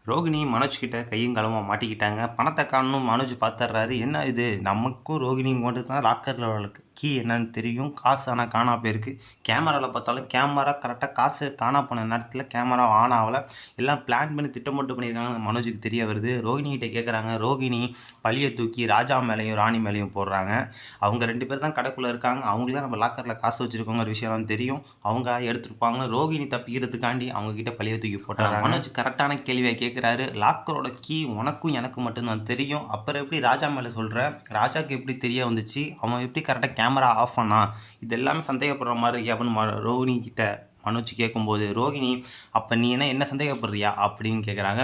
ரோகிணி மனோஜ் கிட்ட கையும் களவுமா மாட்டிக்கிட்டாங்க. பணத்தை காணோம்னு மனோஜ் பார்த்துடுறாரு. என்ன இது நமக்கும் ரோகிணிக்கும் மட்டும் தான் லாக்கரில் கீ என்னன்னு தெரியும். காசு ஆனால் காணா போயிருக்கு. கேமராவில் பார்த்தாலும் கேமரா கரெக்டாக காசு காணா போன நேரத்தில் கேமரா ஆன் ஆகலை. எல்லாம் பிளான் பண்ணி திட்டமிட்டு பண்ணியிருக்காங்க. மனோஜுக்கு தெரிய வருது. ரோகிணிகிட்ட கேட்குறாங்க. ரோகிணி பழியை தூக்கி ராஜா மேலேயும் ராணி மேலேயும் போடுறாங்க. அவங்க 2 பேர் தான் கடைக்குள்ளே இருக்காங்க. அவங்களுக்கு தான் நம்ம லாக்கரில் காசு வச்சுருக்கோங்கிற விஷயம் தெரியும். அவங்க எடுத்துருப்பாங்க. ரோகிணி தப்பிக்கிறதுக்காண்டி அவங்கக்கிட்ட பழியை தூக்கி போட்டுறாங்க. மனோஜ் கரெக்டான கேள்வியை கேட்குறாரு. லாக்கரோட கீ உனக்கும் எனக்கும் மட்டும்தான் தெரியும். அப்புறம் எப்படி ராஜா மேலே சொல்கிற? ராஜாவுக்கு எப்படி தெரிய வந்துச்சு? அவன் எப்படி கரெக்டாக கேமரா ஆஃப் பண்ணா? இது எல்லாமே சந்தேகப்படுற மாதிரி அப்படின்னு ரோகிணி கிட்ட மனோஜ் கேட்கும்போது, ரோகிணி அப்போ நீ என்ன சந்தேகப்படுறியா அப்படின்னு கேட்குறாங்க.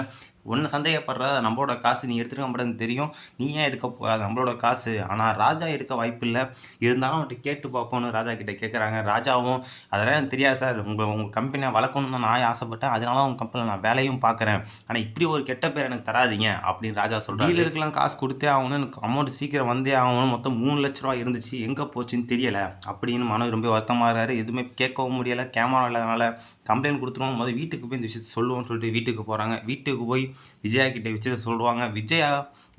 ஒன்று சந்தேகப்படுற நம்மளோட காசு நீ எடுத்துருக்க மாட்டேன்னு தெரியும். நீ ஏன் எடுக்க போகாது நம்மளோட காசு? ஆனால் ராஜா எடுக்க வாய்ப்பு இல்லை. இருந்தாலும் அவன்கிட்ட கேட்டு பார்ப்போன்னு ராஜா கிட்டே கேட்குறாங்க. ராஜாவும் அதெல்லாம் எனக்கு தெரியாது சார். உங்கள் கம்பெனியை வளர்க்கணும்னு தான் நான் ஆசைப்பட்டேன். அதனால உங்கள் கம்பெனியில் நான் வேலையும் பார்க்குறேன். ஆனால் இப்படி ஒரு கெட்ட பேர் எனக்கு தராதிங்க அப்படின்னு ராஜா சொல்கிறார். டீலருக்கெல்லாம் காசு கொடுத்தே ஆகணும். எனக்கு அமௌண்ட் சீக்கிரம் வந்தே ஆகணும். மொத்தம் 3 லட்ச ரூபா இருந்துச்சு. எங்கே போச்சுன்னு தெரியலை அப்படின்னு மனோ ரொம்ப வருத்தமாகறாரு. எதுவுமே கேட்கவும் முடியலை. கேமரா இல்லாதனால கம்ப்ளைண்ட் கொடுத்துருவோம். முதல்ல வீட்டுக்கு போய் இந்த விஷயத்தை சொல்லுவோம்னு சொல்லிட்டு வீட்டுக்கு போகிறாங்க. வீட்டுக்கு போய் விஜயா கிட்ட விஷயத்தை சொல்லுவாங்க. விஜயா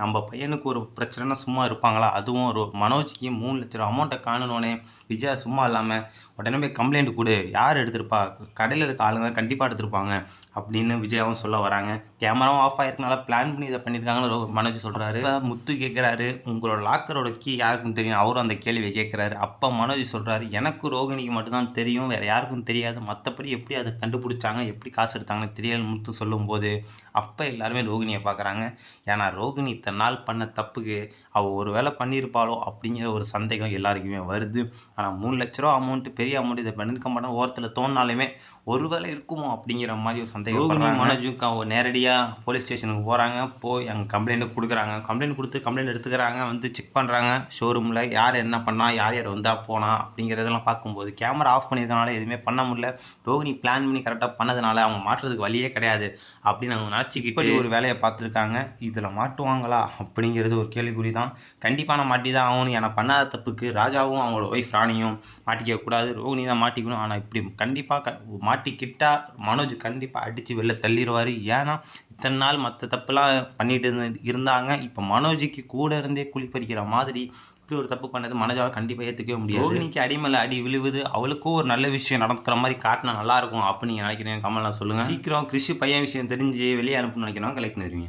நம்ம பையனுக்கு ஒரு பிரச்சனைனா சும்மா இருப்பாங்களா? அதுவும் ஒரு மனோஜ்க்கு 3 லட்ச ரூபா அமௌண்ட்டை காணணுன்னே விஜயா சும்மா இல்லாமல் உடனே போய் கம்ப்ளைண்ட் கொடு. யார் எடுத்திருப்பா? கடையில் இருக்க ஆளுங்க கண்டிப்பாக எடுத்திருப்பாங்க அப்படின்னு விஜயாவும் சொல்ல வராங்க. கேமராவும் ஆஃப் ஆகிருக்கனால பிளான் பண்ணி இதை பண்ணியிருக்காங்கன்னு மனோஜ் சொல்கிறாரு. இப்போ முத்து கேட்குறாரு, உங்களோட லாக்கரோட கீ யாருக்கும் தெரியும்? அவரும் அந்த கேள்வியை கேட்குறாரு. அப்போ மனோஜ் சொல்கிறாரு, எனக்கு ரோகிணிக்கு மட்டும்தான் தெரியும், வேறு யாருக்கும் தெரியாது. மற்றபடி எப்படி அதை கண்டுபிடிச்சாங்க, எப்படி காசு எடுத்தாங்கன்னு தெரியலன்னு முத்து சொல்லும்போது அப்போ எல்லாருமே ரோகிணியை பார்க்குறாங்க. ஏன்னா ரோகிணி இத்தனை நாள் பண்ண தப்புக்கு அவள் ஒரு வேலை பண்ணியிருப்பாளோ அப்படிங்கிற ஒரு சந்தேகம் எல்லாருக்குமே வருது. ஆனால் 3 லட்ச ரூபா அமௌண்ட்டு பெரிய அமௌண்ட் இதை பண்ணியிருக்க மாட்டோம். ஓரத்தில் தோணினாலுமே ஒரு வேலை இருக்குமோ அப்படிங்கிற மாதிரி ஒரு சந்தேகம். ரோகிணி மனோஜுக்கு அவங்க நேரடியாக போலீஸ் ஸ்டேஷனுக்கு போகிறாங்க. போய் அங்கே கம்ப்ளைண்ட்டு கொடுக்குறாங்க. கம்ப்ளைண்ட் கொடுத்து கம்ப்ளைண்ட் எடுத்துக்கிறாங்க. வந்து செக் பண்ணுறாங்க ஷோரூமில் யார் என்ன பண்ணால் யார் யார் வந்தால் போனால் அப்படிங்கிறதெல்லாம் பார்க்கும்போது கேமரா ஆஃப் பண்ணியிருக்கனால எதுவுமே பண்ண முடியல. ரோகிணி பிளான் பண்ணி கரெக்டாக பண்ணதுனால அவங்க மாட்டுறதுக்கு வழியே கிடையாது அப்படின்னு அவங்க நினச்சிக்கிட்டு ஒரு வேலையை பார்த்துருக்காங்க. இதில் மாட்டுவாங்களா அப்படிங்கிறது ஒரு கேள்விக்குறி தான். கண்டிப்பாக நான் மாட்டி தான் ஆகணும். ஏன்னா பண்ணாத தப்புக்கு ராஜாவும் அவங்களோட ஒய்ஃப் ராணியும் மாட்டிக்கக்கூடாது. ரோகிணி தான் மாட்டிக்கணும். ஆனால் இப்படி கண்டிப்பாக மாட்டிக்கிட்டா மனோஜ் கண்டிப்பாக அடித்து வெளில தள்ளிடுவார். ஏன்னா இத்தனை நாள் மற்ற தப்புலாம் பண்ணிட்டு இருந்தாங்க. இப்போ மனோஜுக்கு கூட இருந்தே குழி பறிக்கிற மாதிரி இப்படி ஒரு தப்பு பண்ணது மனோஜால் கண்டிப்பாக ஏற்றுக்கவே முடியாது. ரோகிணிக்கு அடிமேல அடி விழுவுது. அவளுக்கும் ஒரு நல்ல விஷயம் நடக்கிற மாதிரி காட்டினா நல்லாயிருக்கும் அப்படின்னு நீங்கள் நினைக்கிறீங்க? கமெண்ட்லாம் சொல்லுங்கள். சீக்கிரம் கிறிஷ் பையன் விஷயம் தெரிஞ்சு வெளியே அனுப்புன்னு நினைக்கிறோம். கலெக்ட் பண்ணிடுவீங்க.